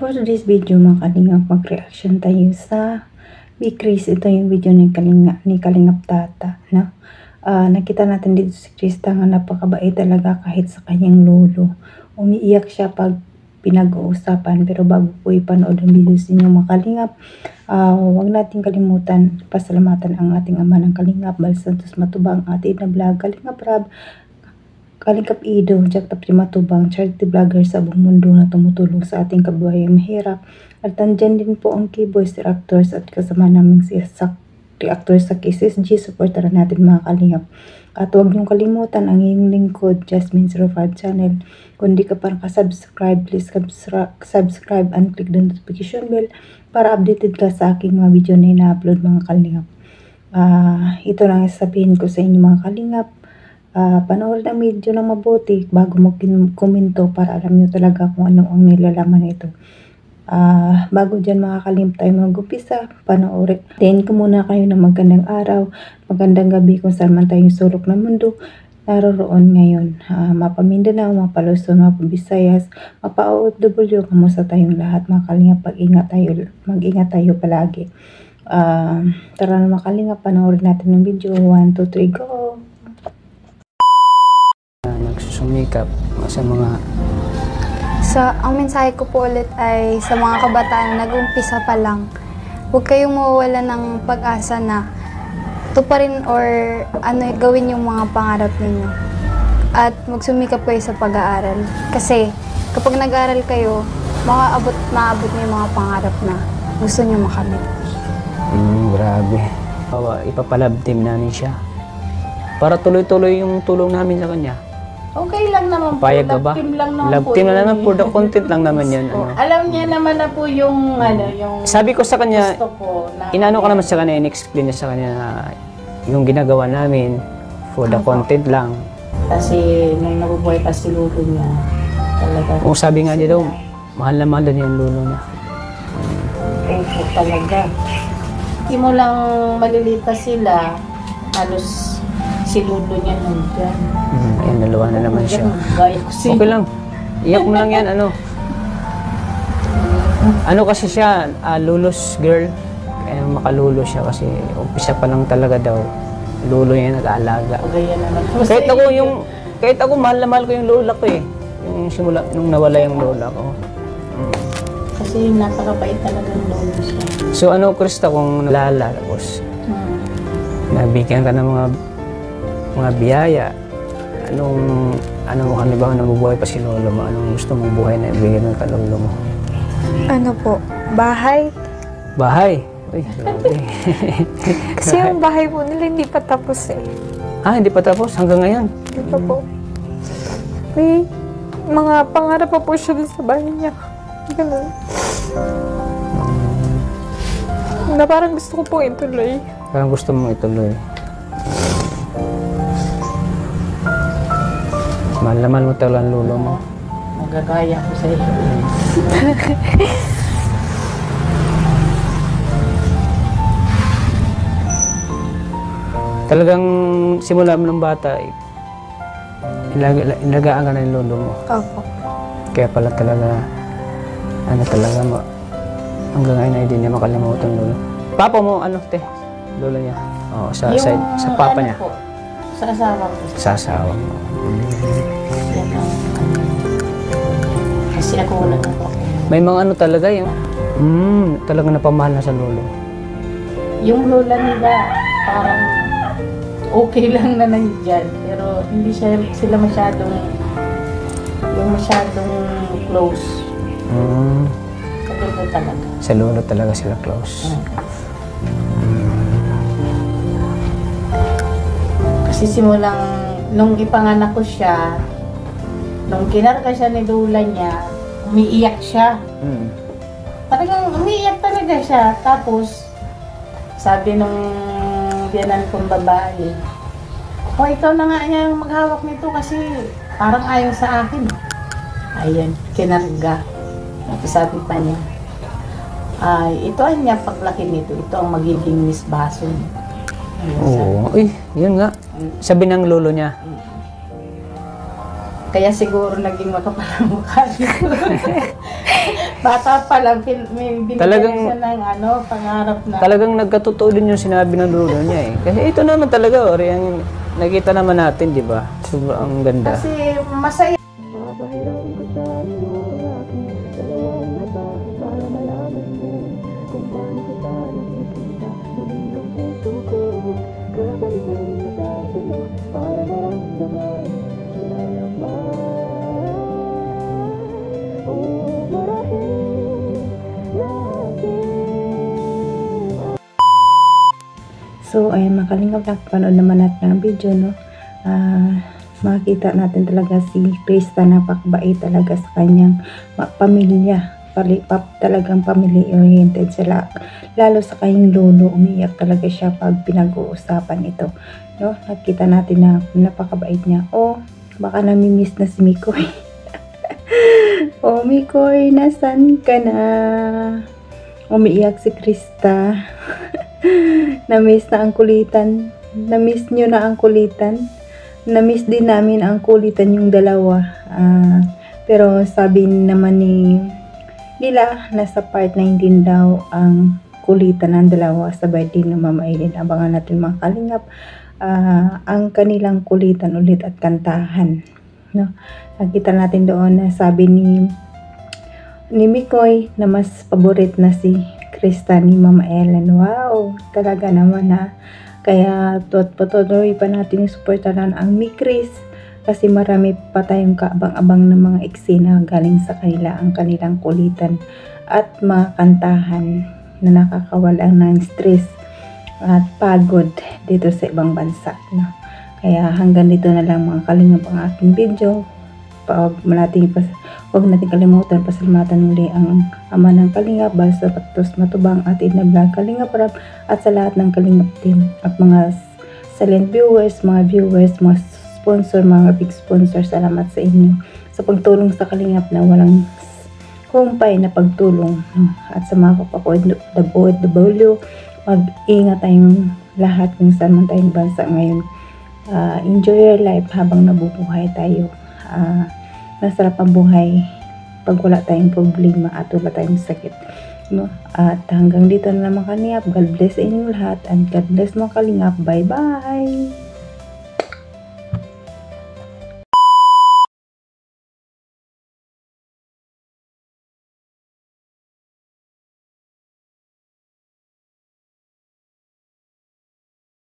For today's video mga kalingap, mag-reaction tayo sa Big Chris. Ito yung video ni Kalingap Tata, no? Nakita natin dito si Krista nga napakabait talaga kahit sa kanyang lolo. Umiiyak siya pag pinag-uusapan. Pero bago po ipanood ang video sa inyo mga kalingap, huwag natin kalimutan pasalamatan ang ating ama ng Kalingap, Bal Santos Matubang, ating na vlog, Kalingap Rab, Kalingap Ido, Jack Tapri Matubang, charity vlogger sa buong mundo na tumutulong sa ating kababayang mahirap. At nandyan din po ang K-Boys reactors at kasama namin si reactors sa KSSG. Supportaran natin mga kalingap. At huwag niyong kalimutan ang iyong lingkod, Jasmine05 channel. Kung di ka pa nakasubscribe, please subscribe and click the notification bell para updated ka sa aking mga video na ina-upload mga kalingap. Ito lang sabihin ko sa inyo mga kalingap. Panoorin ang video na mabuti bago mag-komento para alam nyo talaga kung ano ang nilalaman nito. Bago dyan mga kalingap tayo mag-upisa, panoorin. Tayin ko muna kayo ng magandang araw, magandang gabi kung saan man tayong sulok ng mundo naroroon ngayon. Mapa Mindanao, mapa Luzon, mapa Visayas, mapa OFW, kamusta tayong lahat mga kalingap, mag-ingat tayo palagi. Tara na mga kalingap, panoorin natin ng video. 1, 2, 3, go! Nagsusumikap sa ang mensahe ko po ulit ay sa mga kabataan na nag-umpisa pa lang, huwag kayong mawawala ng pag-asa na tuparin or gawin yung mga pangarap ninyo. At magsumikap kayo sa pag-aaral. Kasi kapag nag-aaral kayo, maabot niyo yung mga pangarap na gusto niyo makamit. Grabe. Ipapalabtim namin siya para tuloy-tuloy yung tulong namin sa kanya. Okay lang naman po. Payag ka ba? Love team lang naman po. The content lang naman yan. Alam niya naman na po yung yung sabi ko sa kanya, ko na inano ko naman sa kanya, in-explain niya sa kanya na yung ginagawa namin for the content lang. Kasi nung nabubuhay pa si lolo niya, talaga. Kung sabi nga niya daw, mahal na mahal din yung lolo niya. Opo talaga. Simulang maliliit pa sila, halos si lolo niya nandyan. Ayun, dalawa na naman siya. Okay lang. Iyak mo lang yan, ano kasi siya, lulos girl. Kaya makalulo siya kasi umpisa pa lang talaga daw. Lulo niya nag-aalaga. Kahit ako, mahal na mahal ko yung lola ko eh. Yung simula, nung nawala yung lola ko. Kasi napakabait talaga yung lolo siya. So Krista, kung nalala, tapos nabigyan ka ng mga biyaya, ano mo kami ba nabubuhay pa si lolo mo? Anong gusto mong buhay na ibigay mo ka lolo mo? Ano po? Bahay? Bahay? Uy, grabe. Kasi yung bahay po nila hindi pa tapos eh. Hindi pa tapos? Hanggang ngayon? Hindi pa po. May mga pangarap pa po siya sa bahay niya. Ganun. Na parang gusto ko po ituloy. Parang gusto mong ituloy. Mahal na mahal mo talaga ang lolo mo. Magagaya ko sa iyo. Talagang simula mo ng bata, inagaan ka na yung lolo mo. Opo. Kaya pala talaga, hanggang ngayon ay hindi niya makalimutan ang lolo. Papa mo, lolo niya? Oo, sa papa niya. Po, sa asawa ko. Sa asawa mo. Kasi ako wala na po. May mga talaga yung, talagang napamahal na sa lolo. Yung lola nila, parang okay lang na nandiyan, pero hindi sila masyadong close. Sa lolo talaga. Sa lolo talaga sila close. Kasi simulang, nung ipanganak ko siya, nung kinarga siya ni lola niya, umiiyak siya. Talagang umiiyak talaga siya. Tapos, sabi nung biyanan kong babae, ikaw na nga niya maghawak nito kasi parang ayaw sa akin. Ayun, kinarga. Tapos sabi pa niya, ito ang niya paglaki nito, ito ang magiging Miss Baso niya. Oo, yun nga. Sabi ng lolo niya. Kaya siguro naging makapal ang mukha nito. Bata pa lang, may binigyan Talagang- siya ng pangarap na. Talagang nagkatotoo din yung sinabi ng lolo niya eh. Kasi ito naman talaga, yung nakita naman natin, di ba? Sobrang ganda. Kasi masaya. So, ayan mga kalingap, nakapanood naman natin ang video, no? Makikita natin talaga si Krista, napakabait talaga sa kanyang pamilya. Talagang family-oriented sila. Lalo sa kanyang lolo, umiyak talaga siya pag pinag-uusapan ito. No? Nakita natin na napakabait niya. Oh, baka namimiss na si Mikoy. Oh, Mikoy, nasan ka na? Umiiyak si Krista. Namiss na ang kulitan. Namiss nyo na ang kulitan. Namiss din namin ang kulitan yung dalawa. Pero sabi naman nila, nasa part 19 daw ang kulitan ng dalawa sa birthday ng Mama Ellen. Abangan natin mga kalingap ang kanilang kulitan ulit at kantahan. No? Nakita natin doon na sabi ni Mikoy na mas paborit na si Krista ni Mama Ellen. Wow, talaga naman ha. Kaya patuloy pa natin yung supportahan ang Mikris kasi marami pa tayong kaabang-abang ng mga eksena galing sa kanila, ang kanilang kulitan at mga kantahan na nakakawala ng stress at pagod dito sa ibang bansa. No? Kaya hanggang dito na lang mga kalingap ang aking video. Huwag natin kalimutan pasalamatan muli ang ama ng Kalingap, Balsa Patos Matubang at Ina Vlog Kalingap Rap at sa lahat ng Kalingap team at mga silent viewers, mga sponsor, mga big sponsor. Salamat sa inyo sa pagtulong sa Kalingap na walang humpay na pagtulong. At sa mga OFW, mag-ingat tayong lahat kung saan man tayong bansa ngayon. Enjoy your life habang nabubuhay tayo. Masarap ang buhay pag wala tayong problema at wala tayong sakit. No? At hanggang dito na naman kalingap. God bless sa inyong lahat and God bless mga kalingap. Bye-bye!